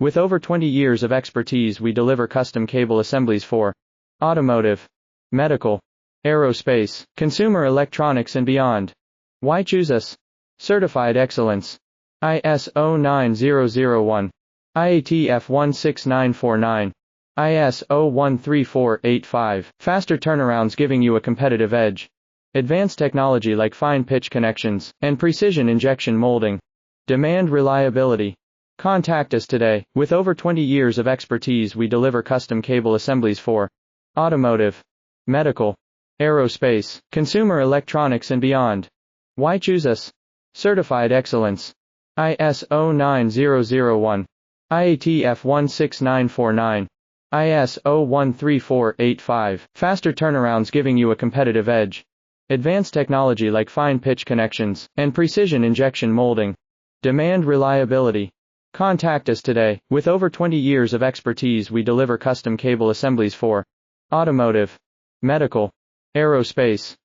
With over 20 years of expertise, we deliver custom cable assemblies for automotive, medical, aerospace, consumer electronics and beyond. Why choose us? Certified excellence. ISO 9001, IATF 16949, ISO 13485. Faster turnarounds giving you a competitive edge. Advanced technology like fine pitch connections and precision injection molding. Demand reliability. Contact us today. With over 20 years of expertise, we deliver custom cable assemblies for automotive, medical, aerospace, consumer electronics and beyond. Why choose us? Certified excellence. ISO 9001, IATF 16949, ISO 13485. Faster turnarounds giving you a competitive edge. Advanced technology like fine pitch connections and precision injection molding. Demand reliability. Contact us today. With over 20 years of expertise, we deliver custom cable assemblies for automotive, medical, aerospace,